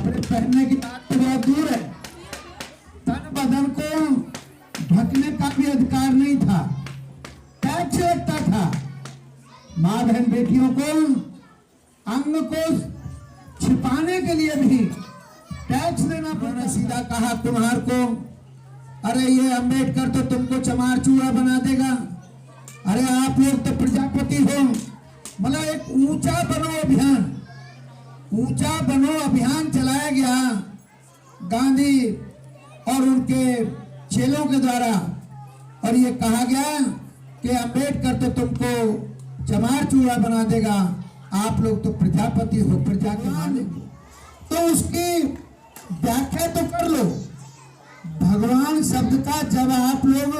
कपड़े पहनने की बात तो बहुत दूर है, तन बदन को ढकने का भी अधिकार नहीं था, टैक्स लगता था। माँ बहन बेटियों को अंग को छिपाने के लिए भी टैक्स देना पड़ा। सीधा कहा कुम्हार को, अरे ये अंबेडकर तो तुमको चमार चूड़ा बना देगा, अरे आप लोग तो प्रजापति हो। मतलब एक ऊंचा बनो अभियान चलाया गया गांधी और उनके चेलों के द्वारा, और ये कहा गया कि अंबेडकर तो तुमको चमार चूड़ा बना देगा, आप लोग तो प्रजापति हो, प्रजा के मालिक हो। तो उसकी व्याख्या तो कर लो। भगवान शब्द का जब आप लोग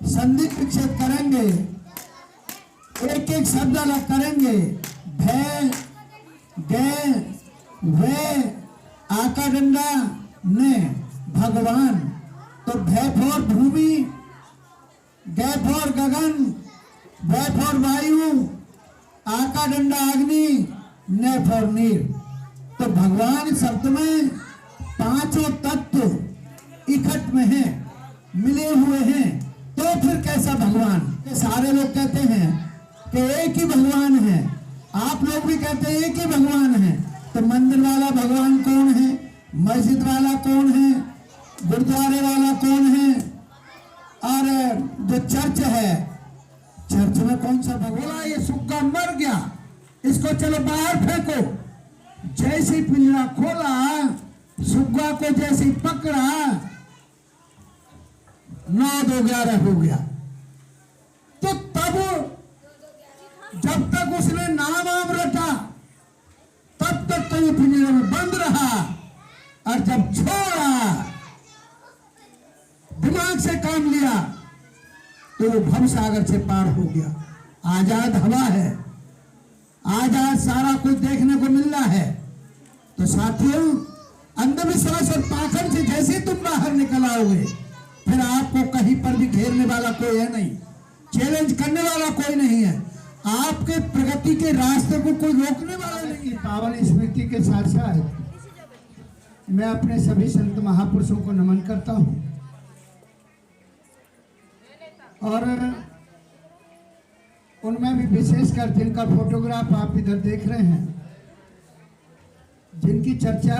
संधि विच्छेद करेंगे, एक एक शब्द अलग करेंगे, भय गय वे आका डंडा ने भगवान, तो भय फॉर भूमि, गय फॉर गगन, वय फॉर वायु, आका डंडा अग्नि, न फॉर नीर। तो भगवान शब्द में पांचों तत्व इकट्ठ में हैं, मिले हुए हैं, तो फिर कैसा भगवान? सारे लोग कहते हैं कि एक ही भगवान है, आप लोग भी कहते हैं एक ही भगवान है, तो मंदिर वाला भगवान कौन है, मस्जिद वाला कौन है, गुरुद्वारे वाला कौन है, और जो चर्च है, चर्च में कौन सा भगवान? ये सुग्गा मर गया, इसको चलो बाहर फेंको। जैसी पिंजरा खोला, सुग्गा को जैसी पकड़ा, 9-2-11 हो गया। तो तब जब तक उसने नाम आम रटा, तब तक तो ये पिंजरे में बंद रहा, और जब छोड़ा, दिमाग से काम लिया, तो वो भव सागर से पार हो गया। आजाद हवा है, आजाद सारा कुछ देखने को मिल रहा है। तो साथियों, अंधविश्वास और पाखंड से जैसे तुम बाहर निकल आओगे, फिर आपको कहीं पर भी घेरने वाला कोई है नहीं, चैलेंज करने वाला कोई नहीं है, आपके प्रगति के रास्ते को कोई रोकने वाला नहीं है। पावन स्मृति के साथ साथ मैं अपने सभी संत महापुरुषों को नमन करता हूँ, और उनमें भी विशेषकर जिनका फोटोग्राफ आप इधर देख रहे हैं, जिनकी चर्चा,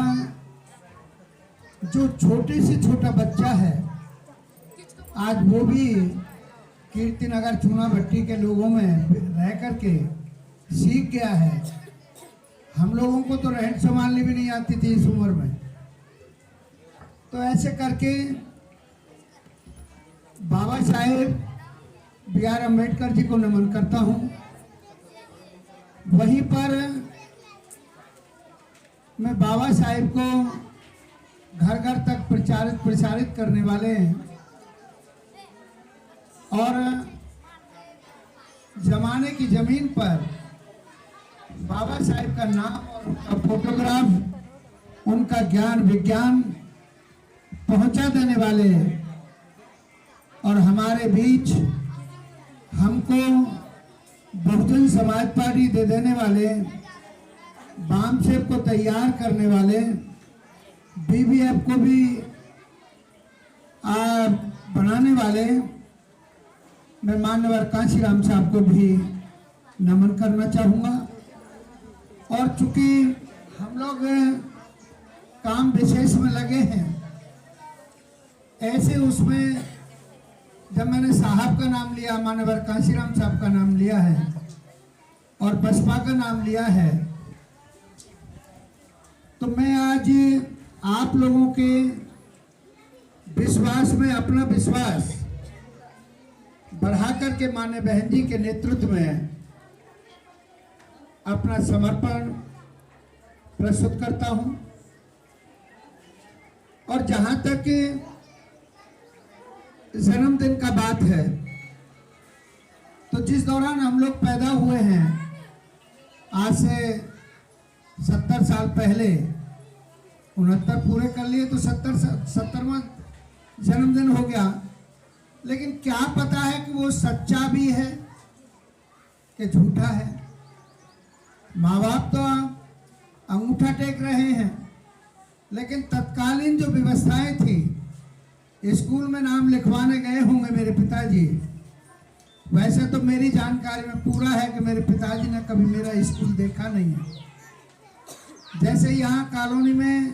जो छोटे से छोटा बच्चा है, आज वो भी कीर्तिनगर चूना भट्टी के लोगों में रह करके सीख गया है। हम लोगों को तो रहन संभालनी भी नहीं आती थी इस उम्र में। तो ऐसे करके बाबा साहेब B.R. अम्बेडकर जी को नमन करता हूँ। वहीं पर मैं बाबा साहेब को घर घर तक प्रसारित करने वाले हैं, और जमाने की जमीन पर बाबा साहेब का नाम और उनका फोटोग्राफ, उनका ज्ञान विज्ञान पहुंचा देने वाले हैं, और हमारे बीच हमको बहुजन समाज पार्टी दे देने वाले, बाम सेब को तैयार करने वाले, BBF को भी बनाने वाले, मैं मान्यवर कांशीराम साहब को भी नमन करना चाहूँगा। और चूंकि हम लोग काम विशेष में लगे हैं, ऐसे उसमें जब मैंने साहब का नाम लिया, मान्यवर कांशीराम साहब का नाम लिया है, और बसपा का नाम लिया है, तो मैं आज आप लोगों के विश्वास में अपना विश्वास बढ़ा करके मान्य बहन जी के नेतृत्व में अपना समर्पण प्रस्तुत करता हूं। और जहां तक जन्मदिन का बात है, तो जिस दौरान हम लोग पैदा हुए हैं, आज से 70 साल पहले, 69 पूरे कर लिए तो 70वां जन्मदिन हो गया। लेकिन क्या पता है कि वो सच्चा भी है कि झूठा है। माँ बाप तो अंगूठा टेक रहे हैं, लेकिन तत्कालीन जो व्यवस्थाएं थी, स्कूल में नाम लिखवाने गए होंगे मेरे पिताजी। वैसे तो मेरी जानकारी में पूरा है कि मेरे पिताजी ने कभी मेरा स्कूल देखा नहीं है। जैसे यहाँ कॉलोनी में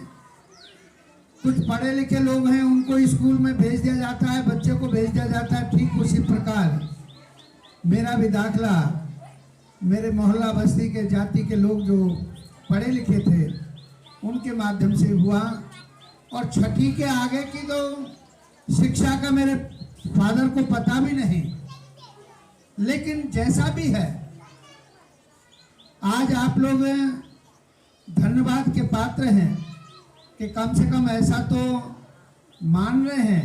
कुछ पढ़े लिखे लोग हैं, उनको स्कूल में भेज दिया जाता है, बच्चे को भेज दिया जाता है, ठीक उसी प्रकार मेरा भी दाखला मेरे मोहल्ला बस्ती के जाति के लोग जो पढ़े लिखे थे उनके माध्यम से हुआ। और छठी के आगे की तो शिक्षा का मेरे फादर को पता भी नहीं। लेकिन जैसा भी है, आज आप लोग धन्यवाद के पात्र हैं कि कम से कम ऐसा तो मान रहे हैं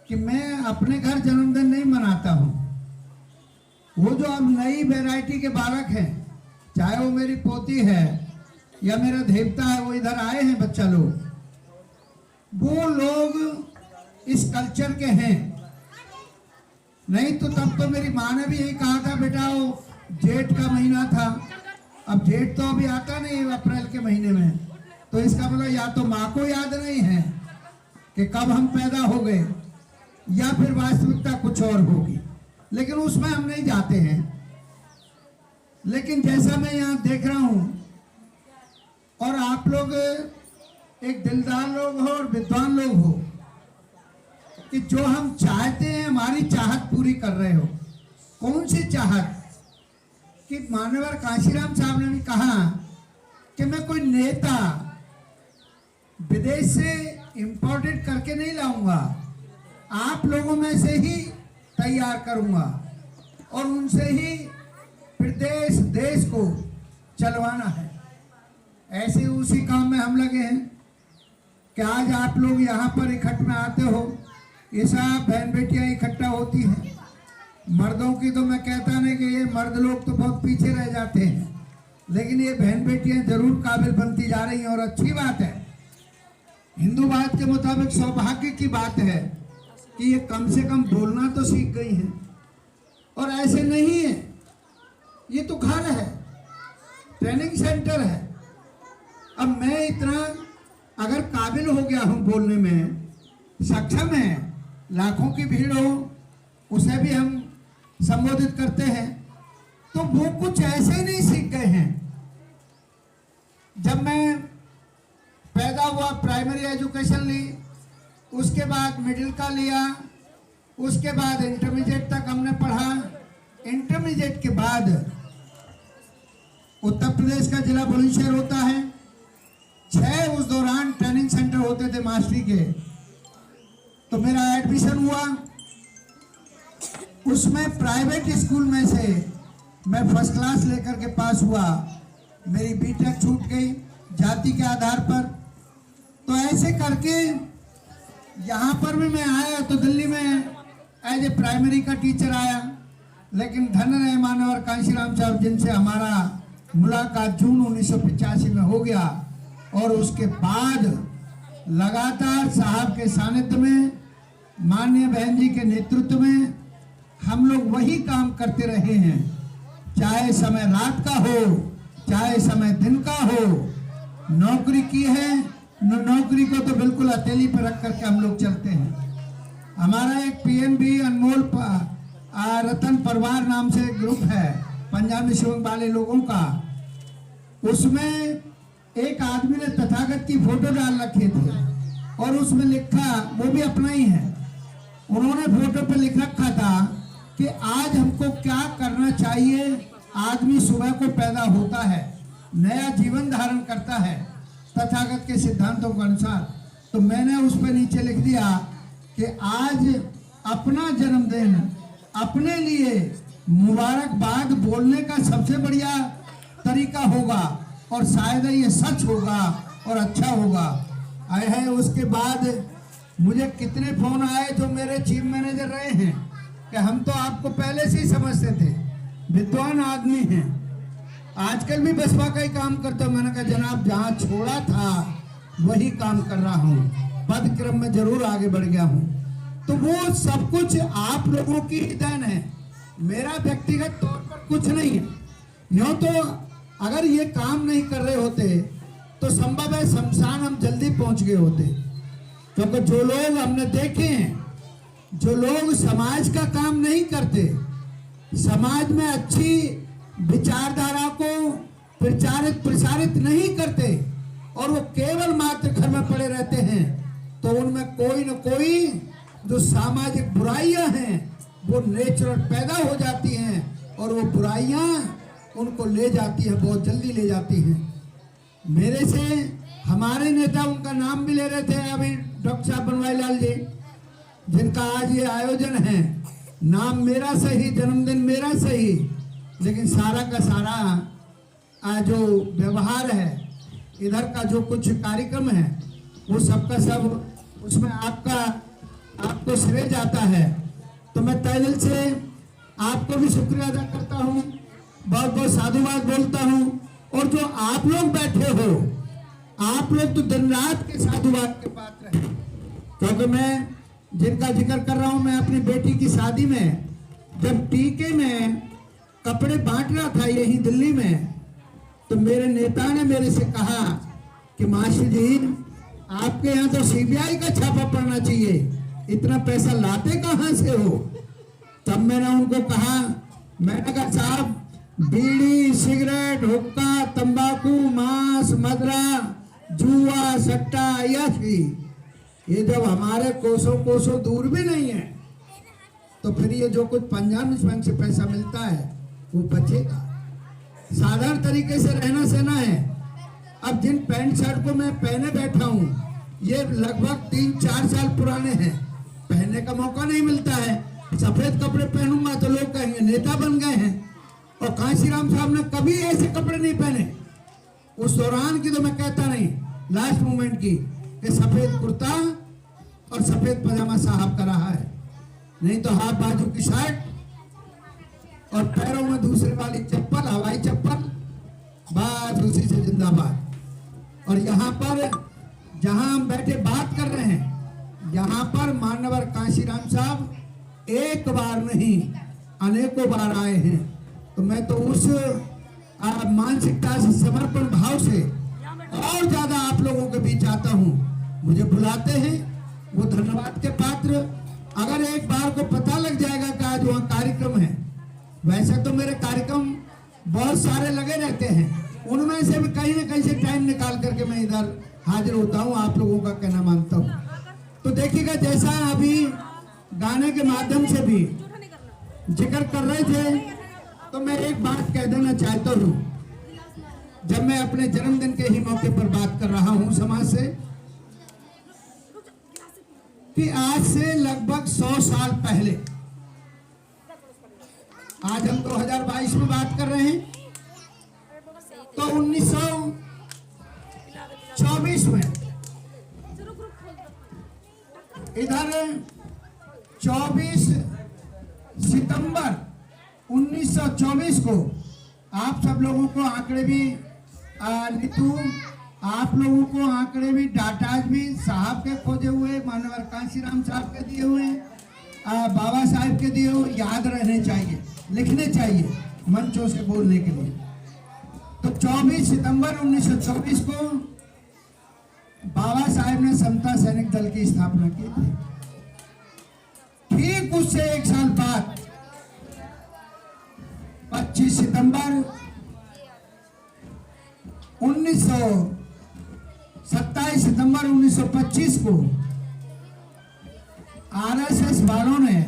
कि मैं अपने घर जन्मदिन नहीं मनाता हूँ। वो जो अब नई वैरायटी के बालक हैं, चाहे वो मेरी पोती है या मेरा देवता है, वो इधर आए हैं बच्चा लोग, वो लोग इस कल्चर के हैं। नहीं तो तब तो मेरी माँ ने भी यही कहा था, बेटा वो जेठ का महीना था, अब जेठ तो अभी आता नहीं अप्रैल के महीने में, तो इसका मतलब या तो माँ को याद नहीं है कि कब हम पैदा हो गए, या फिर वास्तविकता कुछ और होगी। लेकिन उसमें हम नहीं जाते हैं। लेकिन जैसा मैं यहाँ देख रहा हूँ, और आप लोग एक दिलदार लोग हो और विद्वान लोग हो, कि जो हम चाहते हैं हमारी चाहत पूरी कर रहे हो। कौन सी चाहत? कि मान्यवर कांशीराम साहब ने भी कहा कि मैं कोई नेता विदेश से इंपोर्टेड करके नहीं लाऊंगा, आप लोगों में से ही तैयार करूंगा और उनसे ही प्रदेश देश को चलवाना है। ऐसे उसी काम में हम लगे हैं कि आज आप लोग यहाँ पर इकट्ठे में आते हो, ये सब बहन बेटियां इकट्ठा होती हैं। मर्दों की तो मैं कहता नहीं कि ये मर्द लोग तो बहुत पीछे रह जाते हैं, लेकिन ये बहन बेटियां जरूर काबिल बनती जा रही हैं और अच्छी बात है। हिंदूवाद के मुताबिक सौभाग्य की बात है कि ये कम से कम बोलना तो सीख गई हैं। और ऐसे नहीं है, ये तो घर है, ट्रेनिंग सेंटर है। अब मैं इतना अगर काबिल हो गया हूं, बोलने में सक्षम है, लाखों की भीड़ हो उसे भी हम संबोधित करते हैं, तो वो कुछ ऐसे नहीं सीख गए हैं। जब मैं पैदा हुआ प्राइमरी एजुकेशन ली, उसके बाद मिडिल का लिया, उसके बाद इंटरमीडिएट तक हमने पढ़ा। इंटरमीडिएट के बाद उत्तर प्रदेश का जिला बुलंदशहर होता है, 6 उस दौरान ट्रेनिंग सेंटर होते थे मास्टरी के, तो मेरा एडमिशन हुआ। उसमें प्राइवेट स्कूल में से मैं फर्स्ट क्लास लेकर के पास हुआ। मेरी बीटेक छूट गई जाति के आधार पर। तो ऐसे करके यहाँ पर भी मैं आया तो दिल्ली में एज ए प्राइमरी का टीचर आया। लेकिन धन रहे मानवर कांशीराम साहब, जिनसे हमारा मुलाकात जून 1985 में हो गया, और उसके बाद लगातार साहब के सानिध्य में, माननीय बहन जी के नेतृत्व में हम लोग वही काम करते रहे हैं। चाहे समय रात का हो, चाहे समय दिन का हो, नौकरी की है, नौकरी को तो बिल्कुल हथेली पर रख करके हम लोग चलते हैं। हमारा एक पीएनबी अनमोल रतन परिवार नाम से ग्रुप है पंजाब में शिवंग वाले लोगों का। उसमें एक आदमी ने तथागत की फोटो डाल रखे थे और उसमें लिखा, वो भी अपना ही है, उन्होंने फोटो पे लिख रखा था कि आज हमको क्या करना चाहिए। आदमी सुबह को पैदा होता है, नया जीवन धारण करता है तथागत के सिद्धांतों के अनुसार। तो मैंने उस पर नीचे लिख दिया कि आज अपना जन्मदिन अपने लिए मुबारकबाद बोलने का सबसे बढ़िया तरीका होगा, और शायद ये सच होगा और अच्छा होगा। आए हैं उसके बाद मुझे कितने फोन आए जो मेरे चीफ मैनेजर रहे हैं कि हम तो आपको पहले से ही समझते थे, विद्वान आदमी हैं, आजकल भी बसपा का ही काम करते हो। मैंने कहा जनाब, जहाँ छोड़ा था वही काम कर रहा हूँ, पद क्रम में जरूर आगे बढ़ गया हूँ। तो वो सब कुछ आप लोगों की देन है, मेरा व्यक्तिगत तौर पर कुछ नहीं है। यूँ तो अगर ये काम नहीं कर रहे होते तो संभव है शमशान हम जल्दी पहुंच पहुंच गए होते। क्योंकि जो लोग हमने देखे हैं, जो लोग समाज का काम नहीं करते, समाज में अच्छी विचारधारा को प्रचारित प्रसारित नहीं करते और वो केवल मात्र घर में पड़े रहते हैं, तो उनमें कोई न कोई जो सामाजिक बुराइयां हैं वो नेचुरल पैदा हो जाती हैं और वो बुराइयां उनको ले जाती है, बहुत जल्दी ले जाती हैं। मेरे से हमारे नेता, उनका नाम भी ले रहे थे अभी, डॉक्टर साहब बनवारी लाल जी, जिनका आज ये आयोजन है, नाम मेरा सही, जन्मदिन मेरा सही, लेकिन सारा का सारा जो व्यवहार है, इधर का जो कुछ कार्यक्रम है, वो सबका सब उसमें आपको श्रेय जाता है। तो मैं तहे दिल से आपको भी शुक्रिया अदा करता हूँ, बहुत बहुत साधुवाद बोलता हूँ। और जो आप लोग बैठे हो, आप लोग तो दिन रात के साधुवाद के पात्र हैं। क्योंकि मैं जिनका जिक्र कर रहा हूँ, मैं अपनी बेटी की शादी में जब टीके में कपड़े बांट रहा था यही दिल्ली में, तो मेरे नेता ने मेरे से कहा कि मास्टर जी, आपके यहाँ तो सीबीआई का छापा पड़ना चाहिए, इतना पैसा लाते कहाँ से हो? तब मैंने उनको कहा, मैंने कहा साहब, बीड़ी, सिगरेट, हुक्का, तंबाकू, मांस, मदरा, जुआ, सट्टा, अय्याशी, ये जब हमारे कोसों कोसों दूर भी नहीं है, तो फिर ये जो कुछ पंजाब नेशनल बैंक से पैसा मिलता है वो बचेगा। साधारण तरीके से रहना सहना है। अब जिन पैंट शर्ट को मैं पहने बैठा हूँ, ये लगभग 3-4 साल पुराने हैं, पहनने का मौका नहीं मिलता है। सफेद कपड़े पहनूंगा तो लोग कहेंगे नेता बन गए हैं। और कांशीराम साहब ने कभी ऐसे कपड़े नहीं पहने, उस दौरान की तो मैं कहता नहीं, लास्ट मोमेंट की, कि सफेद कुर्ता और सफेद पजामा साहब का रहा है, नहीं तो हाफ बाजू की शर्ट और पैरों में दूसरे वाली चप्पल, हवाई चप्पल, बस उसी से जिंदाबाद। और यहाँ पर जहां हम बैठे बात कर रहे हैं, यहाँ पर मानवर कांशीराम साहब एक बार नहीं अनेकों बार आए हैं। तो मैं तो उस मानसिकता से, समर्पण भाव से और ज्यादा आप लोगों के बीच आता हूँ। मुझे बुलाते हैं, वो धन्यवाद के पात्र। अगर एक बार को पता लग जाएगा कि आज वहाँ कार्यक्रम है, वैसे तो मेरे कार्यक्रम बहुत सारे लगे रहते हैं, उनमें से भी कहीं न कहीं से टाइम निकाल करके मैं इधर हाजिर होता हूँ, आप लोगों का कहना मानता हूँ। तो देखिएगा, जैसा अभी गाने के माध्यम से भी जिक्र कर रहे थे, तो मैं एक बात कह देना चाहता हूँ। जब मैं अपने जन्मदिन के ही मौके पर बात कर रहा हूँ समाज से, कि आज से लगभग 100 साल पहले, आज हम 2022 में बात कर रहे हैं, तो 1924 में इधर 24 सितंबर 1924 को, आप सब लोगों को आंकड़े भी नीतू, आप लोगों को आंकड़े भी, डाटाज भी साहब के खोजे हुए, मानवर कांशीराम साहब के दिए हुए, बाबा साहब के दिए हुए याद रहने चाहिए, लिखने चाहिए मंचों से बोलने के लिए। तो 24 सितंबर 1924 को बाबा साहब ने समता सैनिक दल की स्थापना की थी। ठीक उससे एक साल बाद 25 सितंबर 27 सितंबर 1925 को आरएसएस वालों ने,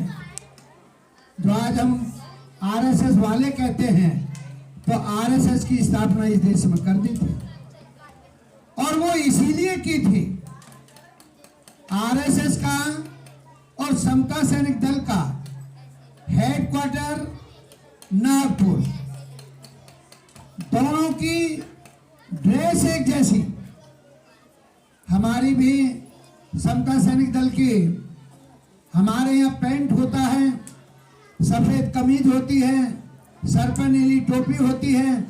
जो आज हम आरएसएस वाले कहते हैं, तो आरएसएस की स्थापना इस देश में कर दी थी। और वो इसीलिए की थी, आरएसएस का और समता सैनिक दल का हेडक्वार्टर नागपुर, दोनों की ड्रेस एक जैसी। हमारी भी समता सैनिक दल की, हमारे यहाँ पैंट होता है, सफेद कमीज होती है, सर पर नीली टोपी होती है,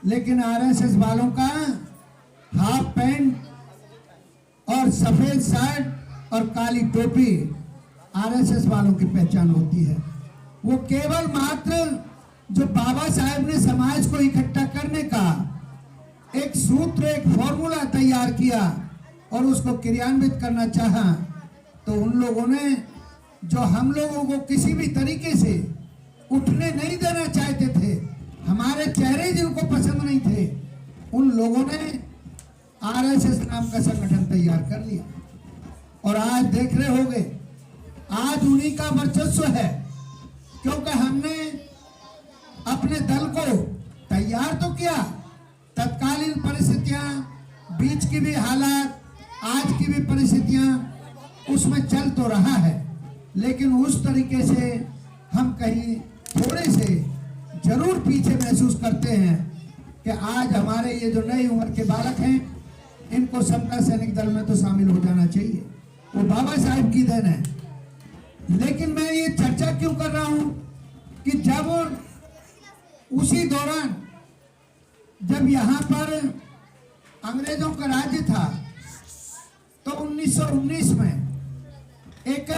लेकिन आरएसएस वालों का हाफ पैंट और सफेद शर्ट और काली टोपी आरएसएस वालों की पहचान होती है। वो केवल मात्र जो बाबा साहब ने समाज को इकट्ठा करने का एक सूत्र, एक फॉर्मूला तैयार किया, और उसको क्रियान्वित करना चाहा, तो उन लोगों ने जो हम लोगों को किसी भी तरीके से उठने नहीं देना चाहते थे, हमारे चेहरे जिनको पसंद नहीं थे, उन लोगों ने आरएसएस नाम का संगठन तैयार कर लिया। और आज देख रहे होंगे, आज उन्हीं का वर्चस्व है, क्योंकि हमने अपने दल को तैयार तो किया। तत्कालीन परिस्थितियां, बीच की भी हालात, आज की भी परिस्थितियां, उसमें चल तो रहा है, लेकिन उस तरीके से हम कहीं थोड़े से जरूर पीछे महसूस करते हैं कि आज हमारे ये जो नई उम्र के बालक हैं, इनको समता सैनिक दल में तो शामिल हो जाना चाहिए। वो बाबा साहब की देन है। लेकिन मैं ये चर्चा क्यों कर रहा हूं कि जब उसी दौरान जब यहां पर अंग्रेजों का राज्य था, तो 1919 में एक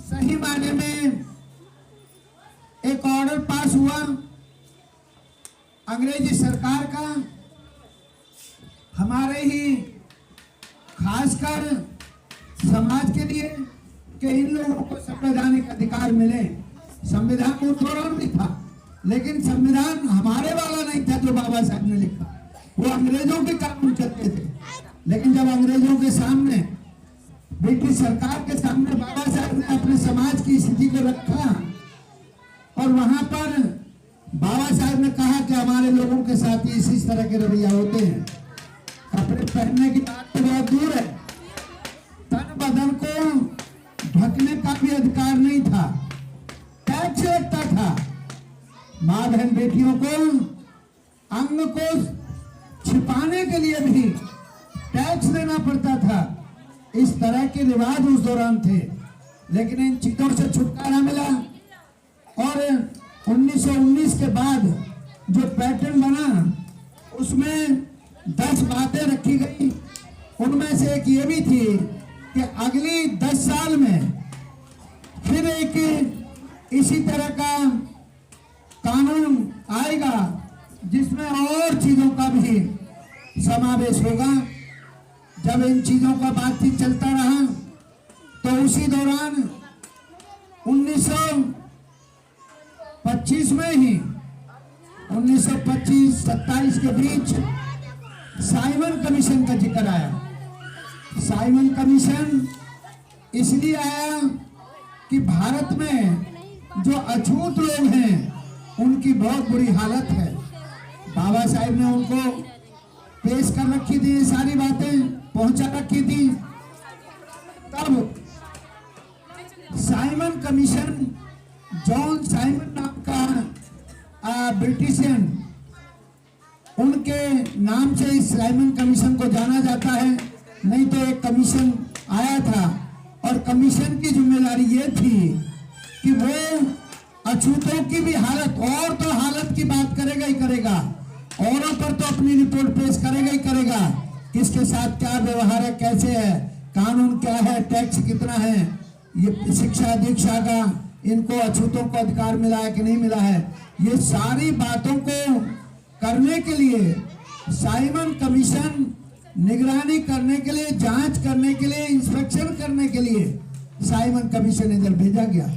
सही मायने में एक ऑर्डर पास हुआ अंग्रेजी सरकार का, हमारे ही खासकर समाज के लिए, कि इन लोगों को संवैधानिक अधिकार मिले। संविधान उस दौरान भी था, लेकिन संविधान हमारे वाला नहीं था जो बाबा साहब ने लिखा, वो अंग्रेजों के कानून चलते थे। लेकिन जब अंग्रेजों के सामने, ब्रिटिश सरकार के सामने बाबा साहब ने अपने समाज की स्थिति को रखा, और वहां पर बाबा साहब ने कहा कि हमारे लोगों के साथ इसी तरह के रवैया होते हैं। कपड़े पहनने की बात तो बहुत दूर है, तन बदन को ढकने का भी अधिकार नहीं था, टैक्स लगता था। माँ बहन बेटियों को अंग को छिपाने के लिए भी टैक्स देना पड़ता था। इस तरह के रिवाज उस दौरान थे, लेकिन इन चीजों से छुटकारा मिला। और 1919 के बाद जो पैटर्न बना, उसमें 10 बातें रखी गई। उनमें से एक ये भी थी कि अगली 10 साल में फिर एक इसी तरह का कानून आएगा, जिसमें और चीजों का भी समावेश होगा। जब इन चीजों का बातचीत चलता रहा, तो उसी दौरान 1925 में ही 1925-27 के बीच साइमन कमीशन का जिक्र आया। साइमन कमीशन इसलिए आया कि भारत में जो अछूत लोग हैं, उनकी बहुत बुरी हालत है। बाबा साहब ने उनको पेश कर रखी थी, ये सारी बातें पहुंचा रखी थी। तब साइमन कमीशन, जॉन साइमन नाम का ब्रिटिशियन, उनके नाम से इस साइमन कमीशन को जाना जाता है। नहीं तो एक कमीशन आया था, और कमीशन की जिम्मेदारी ये थी कि वो अछूतों की भी हालत, और तो हालत की बात करेगा ही करेगा, औरों पर तो अपनी रिपोर्ट पेश करेगा ही करेगा, किसके साथ क्या व्यवहार है, कैसे है, कानून क्या है, टैक्स कितना है, ये शिक्षा दीक्षा का इनको अछूतों को अधिकार मिला है कि नहीं मिला है, ये सारी बातों को करने के लिए साइमन कमीशन निगरानी करने के लिए, जांच करने के लिए, इंस्पेक्शन करने के लिए साइमन कमीशन इधर भेजा गया।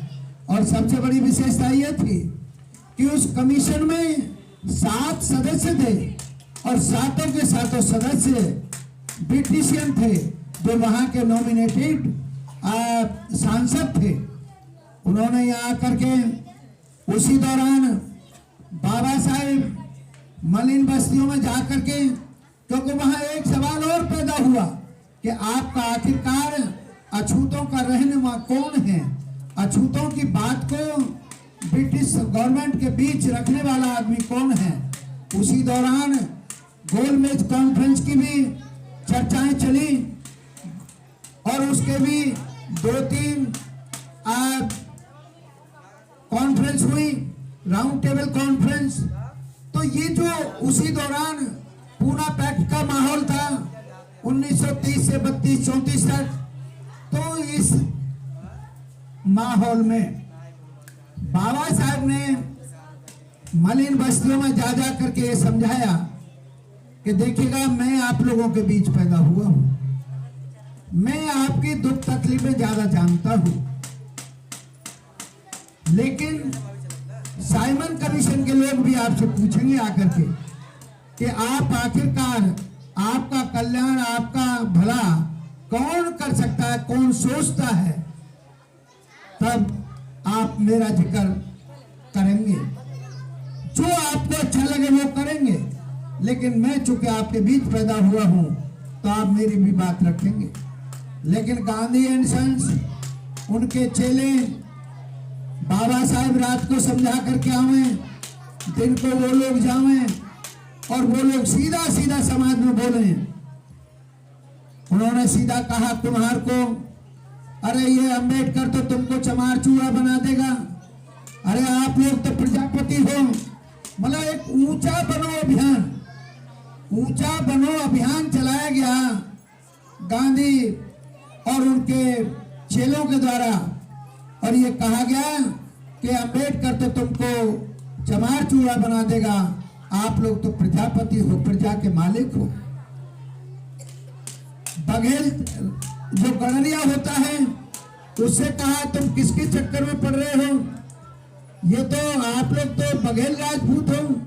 और सबसे बड़ी विशेषता यह थी कि उस कमीशन में 7 सदस्य थे, और 7 के 7 सदस्य ब्रिटिशियन थे, जो वहां के नॉमिनेटेड सांसद थे। उन्होंने यहाँ आकर के उसी दौरान बाबा साहेब मलिन बस्तियों में जाकर के, क्योंकि वहां एक सवाल और पैदा हुआ कि आपका आखिरकार अछूतों का रहनुमा कौन है, अछूतों की बात को ब्रिटिश गवर्नमेंट के बीच रखने वाला आदमी कौन है। उसी दौरान गोलमेज कॉन्फ्रेंस की भी चर्चाएं चली, और उसके भी 2-3 कॉन्फ्रेंस हुई, राउंड टेबल कॉन्फ्रेंस। तो ये जो उसी दौरान पूना पैक्ट का माहौल था 1930 से 32-34 तक, तो इस माहौल में बाबा साहब ने मलिन बस्तियों में जा करके ये समझाया कि देखिएगा मैं आप लोगों के बीच पैदा हुआ हूं, मैं आपकी दुख तकलीफें ज्यादा जानता हूं, लेकिन साइमन कमीशन के लोग भी आपसे पूछेंगे आकर के कि आप आखिरकार आपका कल्याण, आपका भला कौन कर सकता है, कौन सोचता है, तब आप मेरा जिक्र करेंगे, जो आपको अच्छा लगे वो करेंगे। लेकिन मैं चूंकि आपके बीच पैदा हुआ हूं तो आप मेरी भी बात रखेंगे। लेकिन गांधी एंड सन्स, उनके चेले बाबा साहेब रात को समझा करके आवे, दिन को वो लोग जावे और वो लोग सीधा सीधा समाज में बोले। उन्होंने सीधा कहा कुम्हार को, अरे ये अंबेडकर तो तुमको चमार चूड़ा बना देगा, अरे आप लोग तो प्रजापति हो। मतलब एक ऊंचा बनो अभियान चलाया गया गांधी और उनके चेलों के द्वारा, और ये कहा गया कि अंबेडकर तो तुमको चमार चूड़ा बना देगा, आप लोग तो प्रजापति हो, प्रजा के मालिक हो। बघेल जो गणरिया होता है उससे कहा तुम किसके चक्कर में पड़ रहे हो, ये तो आप लोग तो बघेल राजपूत हो।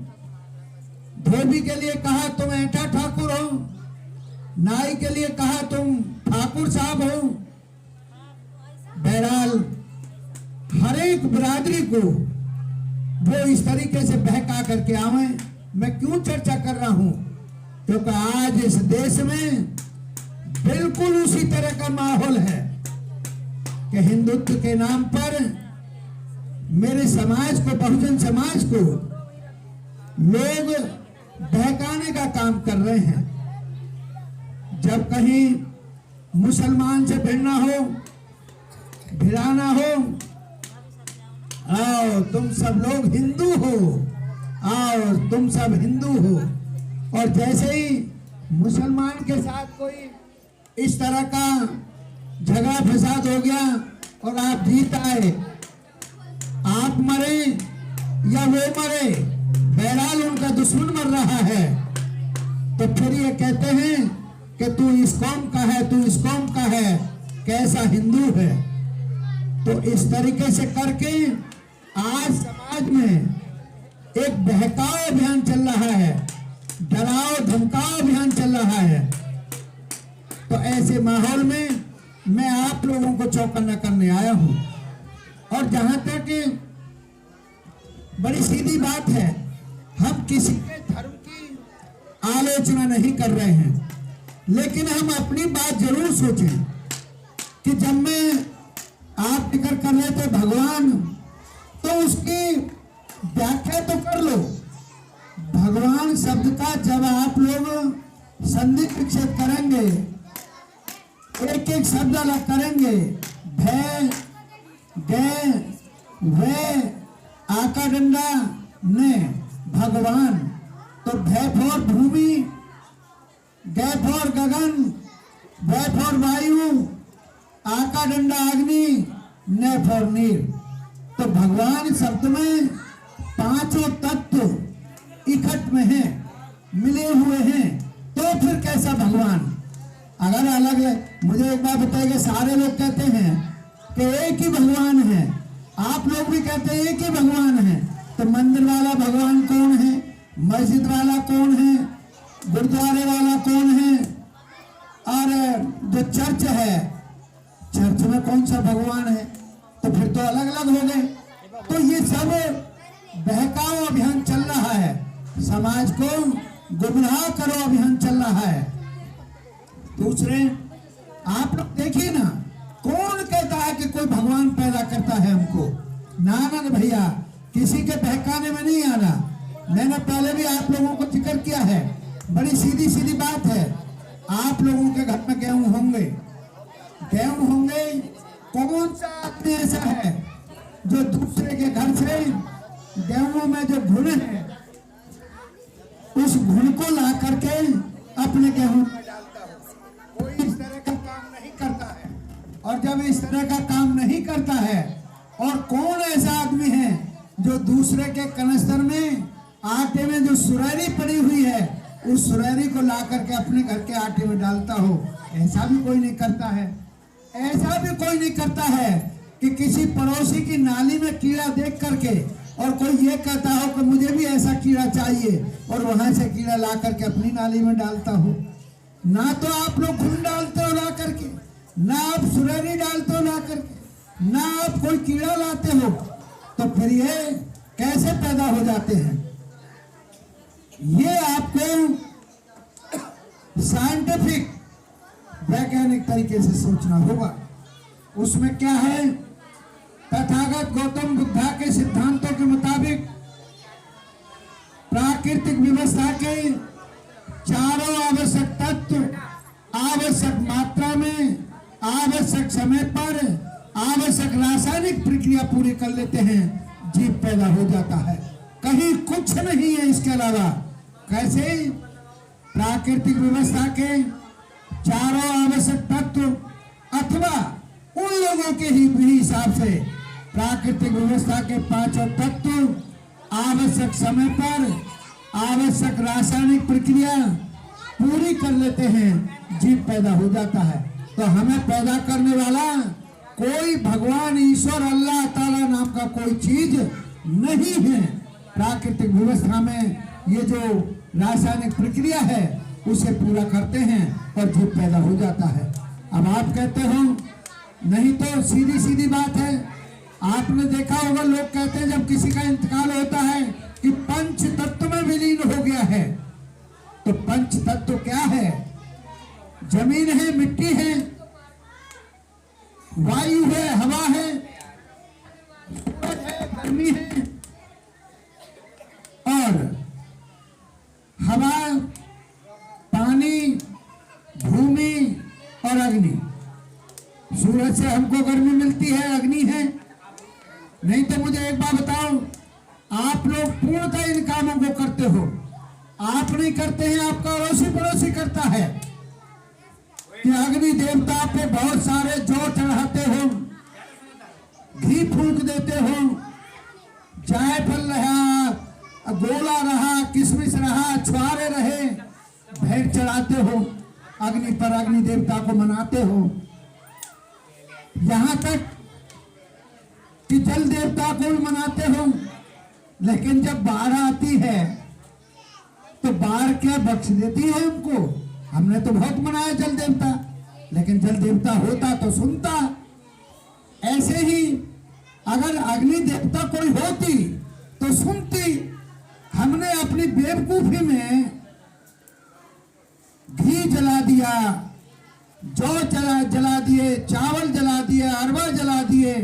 धोबी के लिए कहा तुम ऐठा ठाकुर हो, नाई के लिए कहा तुम ठाकुर साहब हो। बहरहाल हर एक बिरादरी को वो इस तरीके से बहका करके आवे। मैं क्यों चर्चा कर रहा हूं, क्योंकि आज इस देश में बिल्कुल उसी तरह का माहौल है कि हिंदुत्व के नाम पर मेरे समाज को, बहुजन समाज को लोग बहकाने का काम कर रहे हैं। जब कहीं मुसलमान से भिड़ना हो, भिड़ाना हो, आओ तुम सब लोग हिंदू हो, आओ तुम सब हिंदू हो। और जैसे ही मुसलमान के साथ कोई इस तरह का झगड़ा फसाद हो गया और आप जीत आए, आप मरे या वो मरे, बहरहाल उनका दुश्मन मर रहा है, तो फिर ये कहते हैं कि तू इस कौम का है, तू इस कौम का है, कैसा हिंदू है। तो इस तरीके से करके आज समाज में एक बहकाव अभियान चल रहा है, डराओ धमकाओ अभियान चल रहा है। तो ऐसे माहौल में मैं आप लोगों को चौकन्ना करने आया हूं। और जहां तक बड़ी सीधी बात है, हम किसी के धर्म की आलोचना नहीं कर रहे हैं, लेकिन हम अपनी बात जरूर सोचें कि जब मैं आप जिक्र कर रहे थे भगवान, तो उसकी व्याख्या तो कर लो। भगवान शब्द का जब आप लोग संधि विकसित करेंगे, एक एक शब्द अलग करेंगे, भय, गय, वे, आका डंडा ने भगवान, तो भय फॉर भूमि, गय फॉर गगन, वय फॉर वायु, आका डंडा अग्नि, ने फॉर नीर। तो भगवान शब्द में पांचों तत्व इकट्ठ में हैं, मिले हुए हैं, तो फिर कैसा भगवान। अगर अलग है, मुझे एक बात बताइए, सारे लोग कहते हैं कि एक ही भगवान है, आप लोग भी कहते हैं एक ही भगवान है, तो मंदिर वाला भगवान कौन है, मस्जिद वाला कौन है, गुरुद्वारे वाला कौन है, और जो चर्च है, चर्च में कौन सा भगवान है, तो फिर तो अलग अलग हो गए। तो ये सब बहकाव अभियान चल रहा है, समाज को गुमराह करो अभियान चल रहा है। दूसरे, आप लोग देखिए ना, कौन कहता है कि कोई भगवान पैदा करता है हमको। नानन भैया, किसी के बहकाने में नहीं आना। मैंने पहले भी आप लोगों को जिक्र किया है, बड़ी सीधी सीधी बात है। आप लोगों के घर में गेहूं होंगे, कौन सा आदमी ऐसा है जो दूसरे के घर से गेहूं में जो घुन है, उस घुन को ला करके अपने गेहूं में डालता है? कोई इस तरह का काम नहीं करता है। और जब इस तरह का काम नहीं करता है, और कौन ऐसा आदमी है जो दूसरे के कनस्तर में आटे में जो सुरारी पड़ी हुई है उस सुनहरी को ला करके अपने घर के आटे में डालता हो। ऐसा भी कोई नहीं करता है। ऐसा भी कोई नहीं करता है कि किसी पड़ोसी की नाली में कीड़ा देख करके और कोई ये कहता हो कि मुझे भी ऐसा कीड़ा चाहिए और वहां से कीड़ा ला करके अपनी नाली में डालता हो। ना तो आप लोग घुन डालते हो ला करके, ना आप सुनहरी डालते हो ला करके, ना आप कोई कीड़ा लाते हो, तो फिर ये कैसे पैदा हो जाते हैं? ये आपको साइंटिफिक वैज्ञानिक तरीके से सोचना होगा। उसमें क्या है? तथागत गौतम बुद्धा के सिद्धांतों के मुताबिक प्राकृतिक व्यवस्था के चारों आवश्यक तत्व आवश्यक मात्रा में, आवश्यक समय पर, आवश्यक रासायनिक प्रक्रिया पूरी कर लेते हैं, जीव पैदा हो जाता है। कहीं कुछ नहीं है इसके अलावा। कैसे? प्राकृतिक व्यवस्था के चारों आवश्यक तत्व अथवा उन लोगों के ही हिसाब से प्राकृतिक व्यवस्था के पांचों तत्व आवश्यक समय पर आवश्यक रासायनिक प्रक्रिया पूरी कर लेते हैं, जीव पैदा हो जाता है। तो हमें पैदा करने वाला कोई भगवान, ईश्वर, अल्लाह ताला नाम का कोई चीज नहीं है। प्राकृतिक व्यवस्था में ये जो रासायनिक प्रक्रिया है उसे पूरा करते हैं और जीव पैदा हो जाता है। अब आप कहते हो नहीं, तो सीधी सीधी बात है। आपने देखा होगा, लोग कहते हैं जब किसी का इंतकाल होता है कि पंच तत्व में विलीन हो गया है। तो पंच तत्व क्या है? जमीन है, मिट्टी है, वायु है, हवा है, सूरज है, गर्मी है, और हवा, पानी, भूमि और अग्नि। सूरज से हमको गर्मी मिलती है, अग्नि है। नहीं तो मुझे एक बात बताओ, आप लोग पूर्णतः इन कामों को करते हो। आप नहीं करते हैं, आपका अड़ोसी पड़ोसी करता है कि अग्नि देवता पे बहुत सारे जौ चढ़ाते हो, घी फूंक देते हो, जायफल रहा, गोला रहा, किशमिश रहा, छुआरे रहे, भेंट चढ़ाते हो अग्नि पर, अग्नि देवता को मनाते हो। यहां तक कि जल देवता को भी मनाते हो। लेकिन जब बाढ़ आती है तो बाढ़ क्या बख्श देती है हमको? हमने तो बहुत मनाया जल देवता, लेकिन जल देवता होता तो सुनता। ऐसे ही अगर अग्नि देवता कोई होती तो सुनती। हमने अपनी बेवकूफी में घी जला दिया, जौ जला दिए, चावल जला दिए, अरवा जला दिए,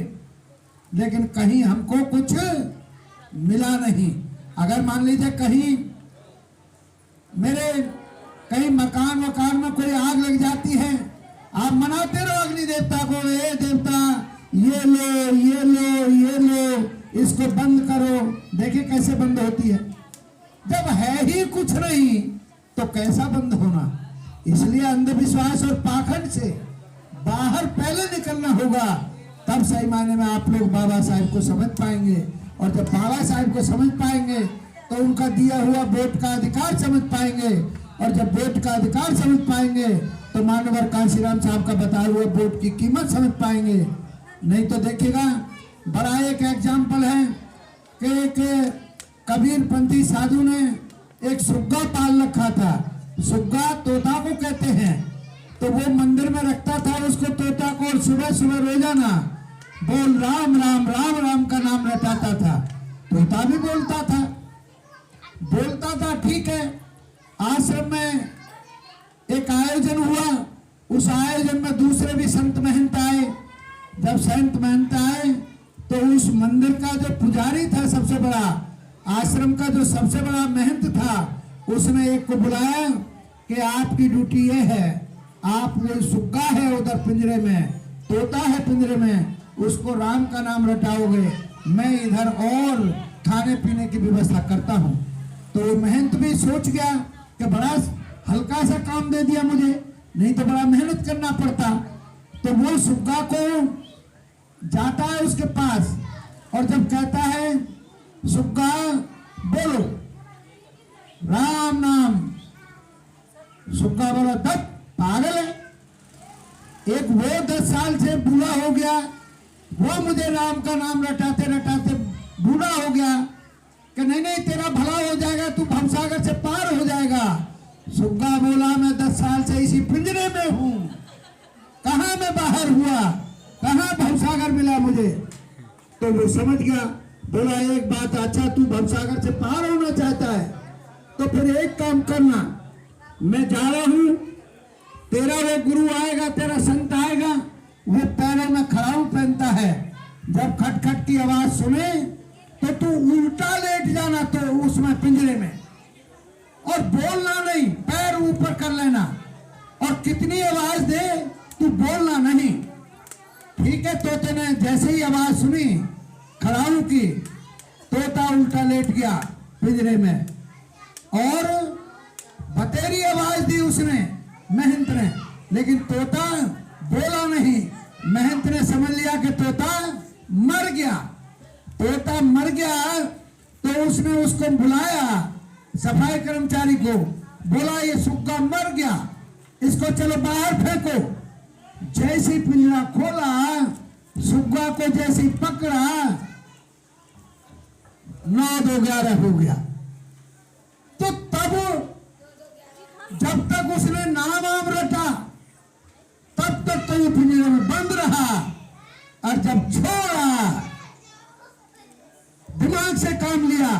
लेकिन कहीं हमको कुछ मिला नहीं। अगर मान लीजिए कहीं मेरे कहीं मकान में कोई आग लग जाती है, आप मनाते रहो अग्नि देवता को, ए देवता ये लो, ये लो, ये लो, इसको बंद करो। देखिए कैसे बंद होती है। जब है ही कुछ नहीं तो कैसा बंद होना? इसलिए अंधविश्वास और पाखंड से बाहर पहले निकलना होगा, तब सही मायने में आप लोग बाबा साहब को समझ पाएंगे। और जब बाबा साहब को समझ पाएंगे तो उनका दिया हुआ वोट का अधिकार समझ पाएंगे। और जब वोट का अधिकार समझ पाएंगे तो मानवर कांशीराम साहब का बताया हुआ वोट की कीमत समझ पाएंगे। नहीं तो देखिएगा, बड़ा एक एग्जाम्पल है कि एक कबीरपंथी साधु ने एक सुग्गा पाल रखा था। सुग्गा तोता को कहते हैं, तो वो मंदिर में रखता था उसको, तोता को, और सुबह सुबह रोजाना बोल राम राम राम राम का नाम रटाता था। तोता भी बोलता था, ठीक है। आश्रम में एक आयोजन हुआ, उस आयोजन में दूसरे भी संत महंत आए। जब संत महंत आए तो उस मंदिर का जो पुजारी था, सबसे बड़ा आश्रम का जो सबसे बड़ा महंत था, उसने एक को बुलाया कि आपकी ड्यूटी ये है, आप वो सुग्गा है उधर पिंजरे में, तोता है पिंजरे में, उसको राम का नाम रटाओगे, मैं इधर और खाने पीने की व्यवस्था करता हूँ। तो महंत भी सोच गया कि बड़ा हल्का सा काम दे दिया मुझे, नहीं तो बड़ा मेहनत करना पड़ता। तो वो सुग्गा को जाता है उसके पास और जब कहता है सुग्गा बोलो राम नाम, सुग्गा बोला तब पागल है, एक वो 10 साल से बूढ़ा हो गया, वो मुझे राम का नाम रटाते रटाते बूढ़ा हो गया कि नहीं नहीं तेरा भला हो जाएगा, तू भवसागर से पार हो जाएगा। सुग्गा बोला मैं 10 साल से इसी पिंजरे में हूं, कहां मैं बाहर हुआ, कहां भवसागर मिला मुझे। तो वो समझ गया, बोला एक बात, अच्छा तू भवसागर से पार होना चाहता है तो फिर एक काम करना, मैं जा रहा हूं, तेरा वो गुरु आएगा, तेरा संत आएगा, वो पैरों में खड़ाऊ पहनता है, जब खटखट की आवाज सुने तो तू उल्टा लेट जाना तो उसमें पिंजरे में, और बोलना नहीं, पैर ऊपर कर लेना, और कितनी आवाज दे तू बोलना नहीं। ठीक है, तोते ने जैसे ही आवाज सुनी खड़ाऊ की, तोता उल्टा लेट गया पिंजरे में, और बतेरी आवाज दी उसने महंत ने, लेकिन तोता बोला नहीं। महंत ने समझ लिया कि तोता मर गया। तोता मर गया तो उसने उसको बुलाया, सफाई कर्मचारी को, बोला ये सुग्गा मर गया, इसको चलो बाहर फेंको। जैसी पिंजरा खोला, सुग्गा को जैसी पकड़ा, 9-2-11 हो गया। तो तब जब तक उसने नाम आम रटा तब तक तो ये पिंजरे में बंद रहा, और जब छोड़ा, दिमाग से काम लिया,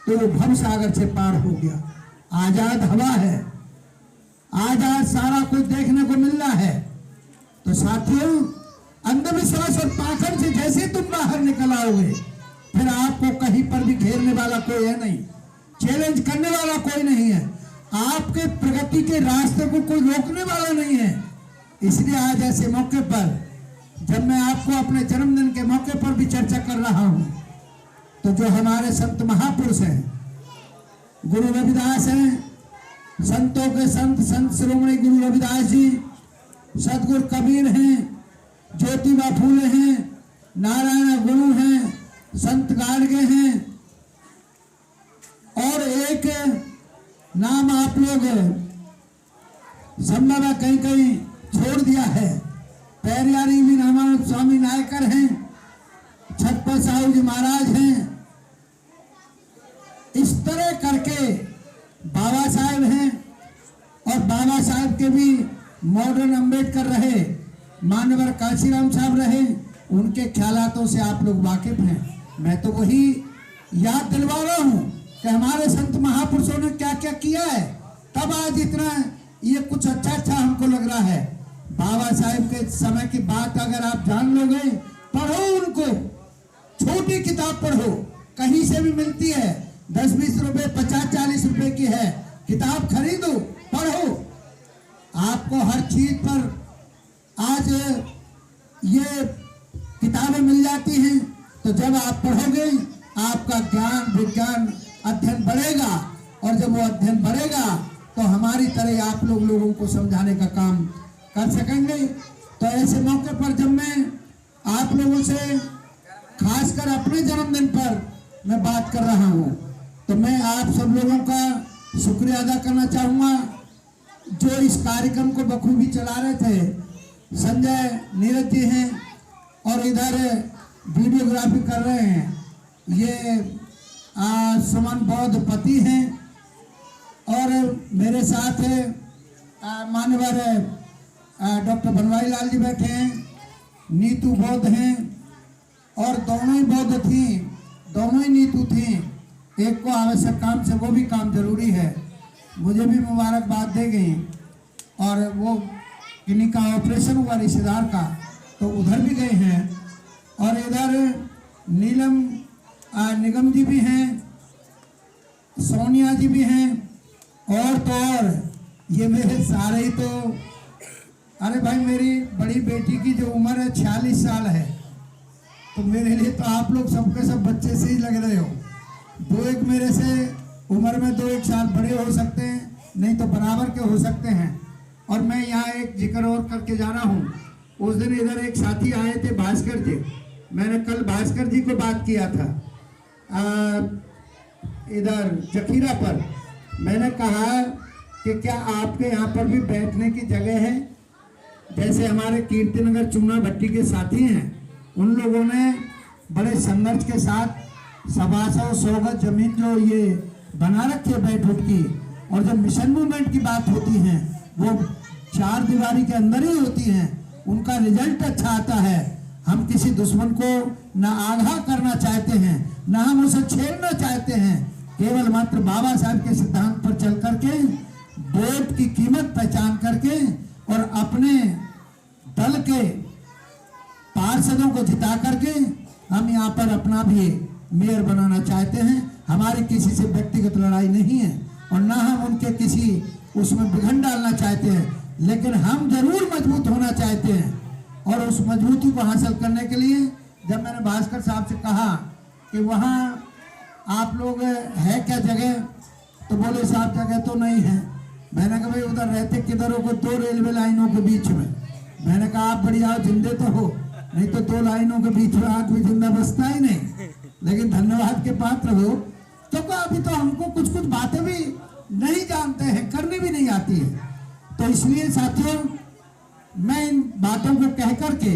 तो वो भवसागर से पार हो गया। आजाद हवा है, आजाद सारा कुछ देखने को मिल रहा है। तो साथियों, अंधविश्वास और पाखंड से जैसे तुम बाहर निकल आओगे, फिर आपको कहीं पर भी घेरने वाला कोई है नहीं, चैलेंज करने वाला कोई नहीं है, आपके प्रगति के रास्ते को कोई रोकने वाला नहीं है। इसलिए आज ऐसे मौके पर, जब मैं आपको अपने जन्मदिन के मौके पर भी चर्चा कर रहा हूं, तो जो हमारे संत महापुरुष हैं, गुरु रविदास हैं, संतों के संत, संत शिरोमणि गुरु रविदास जी, सदगुरु कबीर हैं, ज्योतिबा फूले हैं, नारायण गुरु हैं, संत गाडगे हैं, और एक नाम आप लोग संभव कहीं कहीं छोड़ दिया है, पेरियारी भी रामानंद स्वामी नायकर हैं, छत्रपति साहू जी महाराज हैं, इस तरह करके बाबा साहेब हैं, और बाबा साहेब के भी मॉडर्न अम्बेडकर रहे, मानवर काशीराम साहब रहे, उनके ख्यालातों से आप लोग वाकिफ हैं। मैं तो वही याद दिलवा रहा हूं कि हमारे संत महापुरुषों ने क्या क्या किया है, तब आज इतना ये कुछ अच्छा अच्छा हमको लग रहा है। बाबा साहेब के समय की बात अगर आप जान लोगे, पढ़ो उनको, छोटी किताब पढ़ो, कहीं से भी मिलती है, 10-20 रुपए, 50-40 रुपए की है, किताब खरीदो, पढ़ो, आपको हर चीज पर आज ये किताबें मिल जाती हैं। तो जब आप पढ़ोगे, आपका ज्ञान विज्ञान अध्ययन बढ़ेगा, और जब वो अध्ययन बढ़ेगा तो हमारी तरह आप लोगों को समझाने का काम कर सकेंगे। तो ऐसे मौके पर जब मैं आप लोगों से खासकर अपने जन्मदिन पर मैं बात कर रहा हूं, तो मैं आप सब लोगों का शुक्रिया अदा करना चाहूँगा, जो इस कार्यक्रम को बखूबी चला रहे थे। संजय नीरज जी हैं, और इधर वीडियोग्राफी कर रहे हैं ये सुमन बौद्ध पति हैं, और मेरे साथ मान्यवर डॉक्टर बनवारी लाल जी बैठे हैं, नीतू बौद्ध हैं, और दोनों ही बौद्ध थी, दोनों ही नीतू थी, एक को आवश्यक काम से, वो भी काम जरूरी है, मुझे भी मुबारकबाद दे गई, और वो किन्हीं का ऑपरेशन हुआ रिश्तेदार का, तो उधर भी गए हैं, और इधर नीलम निगम जी भी हैं, सोनिया जी भी हैं, और तो और ये मेरे सारे ही तो, अरे भाई मेरी बड़ी बेटी की जो उम्र है 46 साल है, तो मेरे लिए तो आप लोग सबके सब बच्चे से ही लग रहे हो। 2-1 मेरे से उम्र में 2-1 साल बड़े हो सकते हैं, नहीं तो बराबर के हो सकते हैं। और मैं यहाँ एक जिक्र और करके जा रहा हूँ, उस दिन इधर एक साथी आए थे, भास्कर जी, मैंने कल भास्कर जी को बात किया था इधर जखीरा पर, मैंने कहा कि क्या आपके यहाँ पर भी बैठने की जगह है? जैसे हमारे कीर्तिनगर चूना भट्टी के साथी हैं, उन लोगों ने बड़े संघर्ष के साथ 100 गज जमीन जो ये बना रखी है बैठ उठ की, और जब मिशन मूवमेंट की बात होती है वो 4 दीवारी के अंदर ही होती हैं, उनका रिजल्ट अच्छा आता है। हम किसी दुश्मन को ना आगाह करना चाहते हैं, ना हम उसे छेड़ना चाहते हैं, केवल मात्र बाबा साहब के सिद्धांत पर चल करके, वोट की कीमत पहचान करके और अपने दल के पार्षदों को जिता करके हम यहाँ पर अपना भी मेयर बनाना चाहते हैं। हमारी किसी से व्यक्तिगत लड़ाई नहीं है और ना हम उनके किसी उसमें विघन डालना चाहते हैं, लेकिन हम जरूर मजबूत होना चाहते हैं। और उस मजबूती को हासिल करने के लिए जब मैंने भास्कर साहब से कहा कि वहाँ आप लोग है क्या जगह, तो बोले साहब जगह तो नहीं है। मैंने कहा भाई उधर रहते किधर हो? 2 रेलवे लाइनों के बीच में। मैंने कहा आप बढ़िया जिंदे तो हो, नहीं तो 2 लाइनों के बीच में आदमी जिंदा बसता ही नहीं, लेकिन धन्यवाद के पात्र हो। तो अभी तो हमको कुछ कुछ बातें भी नहीं जानते हैं, करनी भी नहीं आती है। तो इसलिए साथियों, मैं इन बातों को कह करके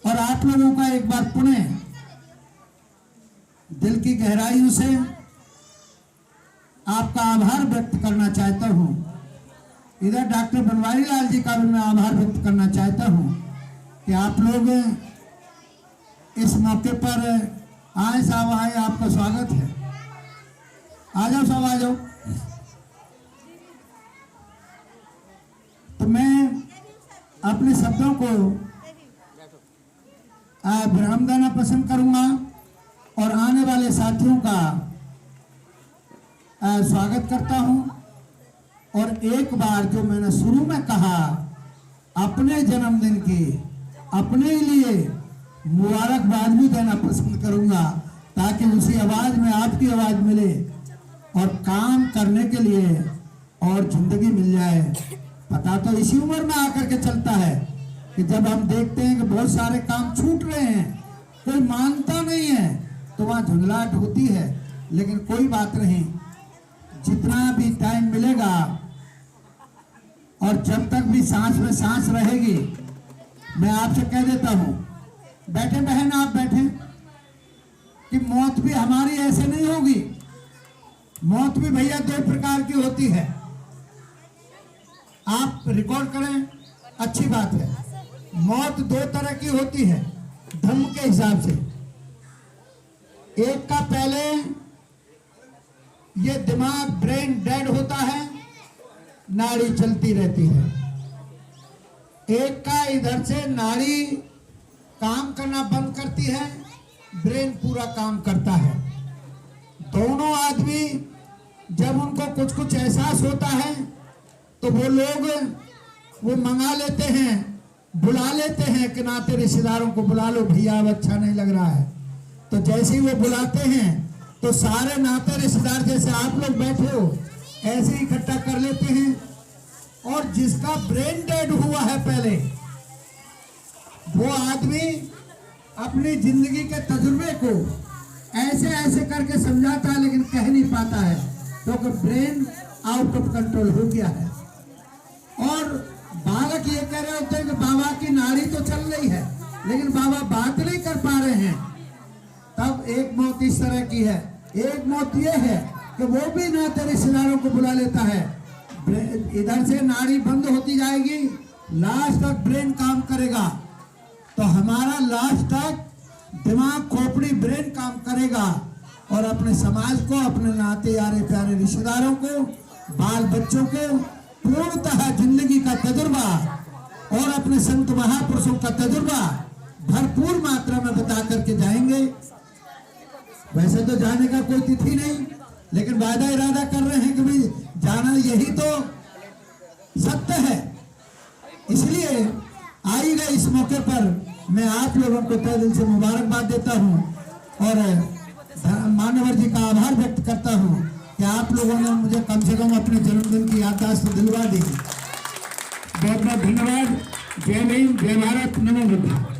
और आप लोगों का एक बार पुनः दिल की गहराइयों से आपका आभार व्यक्त करना चाहता हूं। इधर डॉक्टर बनवारी लाल जी का भी मैं आभार व्यक्त करना चाहता हूं कि आप लोग इस मौके पर आए। साहब आए, आपका स्वागत है। आ जाओ साहब, आ जाओ। तो मैं अपने शब्दों को विराम देना पसंद करूंगा और आने वाले साथियों का स्वागत करता हूं। और एक बार जो मैंने शुरू में कहा, अपने जन्मदिन की अपने लिए मुबारकबाद भी देना पसंद करूंगा, ताकि उसी आवाज में आपकी आवाज मिले और काम करने के लिए और जिंदगी मिल जाए। पता तो इसी उम्र में आकर के चलता है कि जब हम देखते हैं कि बहुत सारे काम छूट रहे हैं, कोई मानता नहीं है, तो वहां झुंझलाहट होती है। लेकिन कोई बात नहीं, जितना भी टाइम मिलेगा और जब तक भी सांस में सांस रहेगी, मैं आपसे कह देता हूं, बैठे बहन आप बैठे, कि मौत भी हमारी ऐसे नहीं होगी। मौत भी भैया 2 प्रकार की होती है। आप रिकॉर्ड करें, अच्छी बात है। मौत 2 तरह की होती है धर्म के हिसाब से। एक का पहले ये दिमाग ब्रेन डेड होता है, नाड़ी चलती रहती है। एक का इधर से नाड़ी काम करना बंद करती है, ब्रेन पूरा काम करता है। दोनों आदमी जब उनको कुछ कुछ एहसास होता है तो वो लोग वो मंगा लेते हैं, बुला लेते हैं कि नाते रिश्तेदारों को बुला लो भैया, अब अच्छा नहीं लग रहा है। तो जैसे ही वो बुलाते हैं तो सारे नाते रिश्तेदार जैसे आप लोग बैठे हो ऐसे ही इकट्ठा कर लेते हैं। और जिसका ब्रेन डेड हुआ है पहले, वो आदमी अपनी जिंदगी के तजुर्बे को ऐसे ऐसे करके समझाता है, लेकिन कह नहीं पाता है, क्योंकि ब्रेन आउट ऑफ कंट्रोल हो गया है। और बालक ये कह रहे होते हैं कि बाबा की नाड़ी तो चल रही है, लेकिन बाबा बात नहीं कर पा रहे हैं। तब एक मौत इस तरह की है। एक मौत ये है कि वो भी नाते रिश्तेदारों को बुला लेता है, इधर से नाड़ी बंद होती जाएगी, लास्ट तक ब्रेन काम करेगा। तो हमारा लास्ट तक दिमाग, खोपड़ी, ब्रेन काम करेगा और अपने समाज को, अपने नाते यारे प्यारे रिश्तेदारों को, बाल बच्चों को पूर्णतः जिंदगी का तजुर्बा और अपने संत महापुरुषों का तजुर्बा भरपूर मात्रा में बता करके जाएंगे। वैसे तो जाने का कोई तिथि नहीं, लेकिन वादा इरादा कर रहे हैं कि भाई जाना, यही तो सत्य है। इसलिए आइएगा, इस मौके पर मैं आप लोगों को तहे दिल से मुबारकबाद देता हूं और मान्यवर जी का आभार व्यक्त करता हूं कि आप लोगों ने मुझे कम से कम अपने जन्मदिन की याददाश्त दिलवा दी। बहुत बहुत धन्यवाद। जय भीम, जय भारत, नमो बुद्ध।